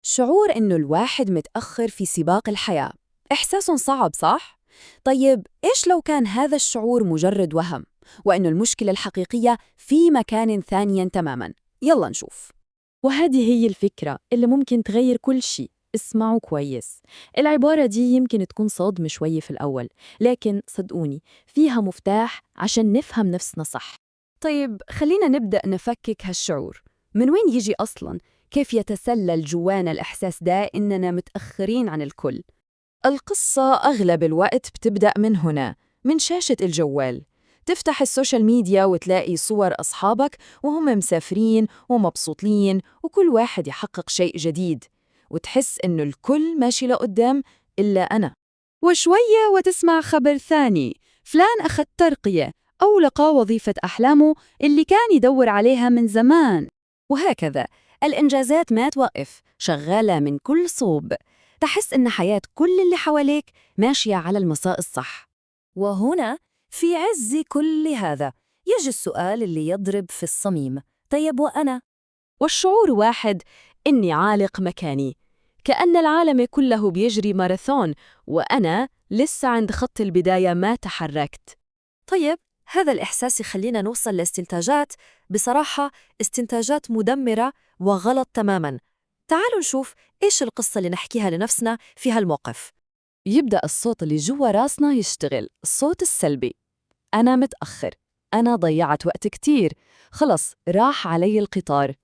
شعور إنه الواحد متأخر في سباق الحياة إحساس صعب صح؟ طيب إيش لو كان هذا الشعور مجرد وهم وإنه المشكلة الحقيقية في مكان ثاني تماماً؟ يلا نشوف. وهذه هي الفكرة اللي ممكن تغير كل شيء. اسمعوا كويس. العبارة دي يمكن تكون صادمة شوية في الأول، لكن صدقوني فيها مفتاح عشان نفهم نفسنا صح. طيب خلينا نبدأ نفكك هالشعور. من وين يجي أصلاً؟ كيف يتسلل جوانا الإحساس ده إننا متأخرين عن الكل؟ القصة أغلب الوقت بتبدأ من هنا، من شاشة الجوال. تفتح السوشيال ميديا وتلاقي صور أصحابك وهم مسافرين ومبسوطين وكل واحد يحقق شيء جديد، وتحس إنه الكل ماشي لقدام إلا أنا. وشوية وتسمع خبر ثاني، فلان أخذ ترقية أو لقى وظيفة أحلامه اللي كان يدور عليها من زمان. وهكذا الإنجازات ما توقف، شغالة من كل صوب. تحس إن حياة كل اللي حواليك ماشية على المسار الصح. وهنا في عز كل هذا يجي السؤال اللي يضرب في الصميم: طيب وأنا؟ والشعور واحد، إني عالق مكاني، كأن العالم كله بيجري ماراثون وأنا لسه عند خط البداية ما تحركت. طيب هذا الإحساس يخلينا نوصل لاستنتاجات، بصراحة استنتاجات مدمرة وغلط تماماً. تعالوا نشوف إيش القصة اللي نحكيها لنفسنا في هالموقف. يبدأ الصوت اللي جوا راسنا يشتغل، الصوت السلبي: أنا متأخر، أنا ضيعت وقت كتير، خلص راح علي القطار.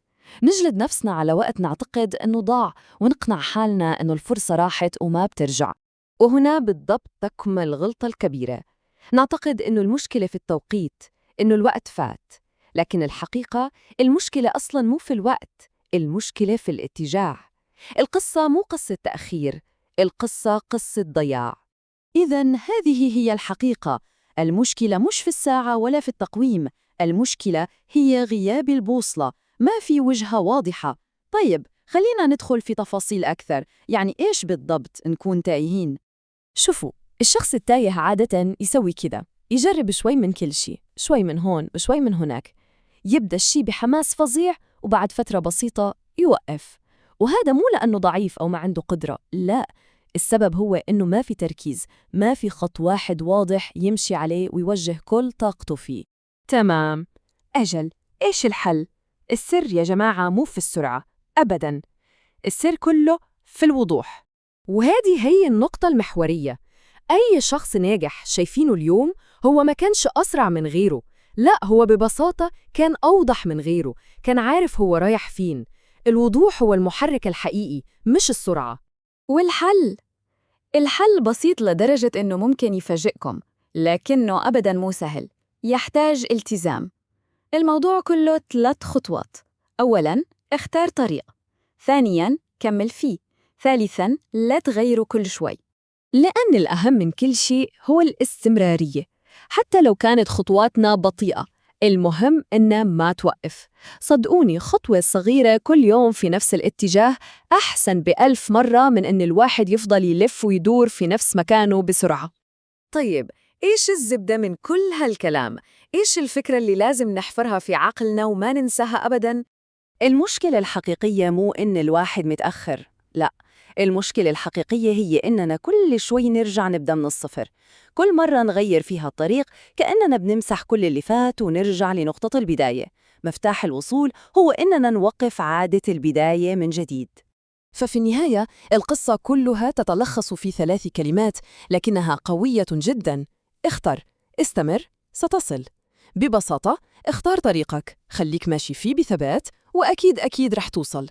نجلد نفسنا على وقت نعتقد أنه ضاع، ونقنع حالنا أنه الفرصة راحت وما بترجع. وهنا بالضبط تكمن الغلطة الكبيرة. نعتقد أنه المشكلة في التوقيت، أنه الوقت فات، لكن الحقيقة المشكلة أصلاً مو في الوقت، المشكلة في الاتجاه. القصة مو قصة تأخير، القصة قصة ضياع. إذن هذه هي الحقيقة، المشكلة مش في الساعة ولا في التقويم، المشكلة هي غياب البوصلة، ما في وجهة واضحة. طيب خلينا ندخل في تفاصيل أكثر، يعني إيش بالضبط نكون تايهين؟ شوفوا، الشخص التايه عادة يسوي كذا، يجرب شوي من كل شيء، شوي من هون وشوي من هناك. يبدأ الشيء بحماس فظيع وبعد فترة بسيطة يوقف. وهذا مو لأنه ضعيف أو ما عنده قدرة، لا، السبب هو إنه ما في تركيز، ما في خط واحد واضح يمشي عليه ويوجه كل طاقته فيه. تمام، أجل، إيش الحل؟ السر يا جماعة مو في السرعة، أبداً. السر كله في الوضوح. وهذه هي النقطة المحورية. أي شخص ناجح شايفينه اليوم هو ما كانش أسرع من غيره، لا، هو ببساطة كان أوضح من غيره، كان عارف هو رايح فين. الوضوح هو المحرك الحقيقي مش السرعة. والحل؟ الحل بسيط لدرجة إنه ممكن يفاجئكم، لكنه أبداً مو سهل، يحتاج التزام. الموضوع كله 3 خطوات. أولاً، اختار طريق. ثانياً، كمل فيه. ثالثاً، لا تغيره كل شوي. لأن الأهم من كل شيء هو الاستمرارية، حتى لو كانت خطواتنا بطيئة، المهم إنها ما توقف. صدقوني خطوة صغيرة كل يوم في نفس الاتجاه أحسن ب1000 مرة من إن الواحد يفضل يلف ويدور في نفس مكانه بسرعة. طيب، إيش الزبدة من كل هالكلام؟ إيش الفكرة اللي لازم نحفرها في عقلنا وما ننساها أبداً؟ المشكلة الحقيقية مو إن الواحد متأخر، لا، المشكلة الحقيقية هي إننا كل شوي نرجع نبدأ من الصفر. كل مرة نغير فيها الطريق كأننا بنمسح كل اللي فات ونرجع لنقطة البداية. مفتاح الوصول هو إننا نوقف عادة البداية من جديد. ففي النهاية القصة كلها تتلخص في 3 كلمات لكنها قوية جدا: اختر، استمر، ستصل. ببساطة، اختار طريقك، خليك ماشي فيه بثبات، وأكيد رح توصل.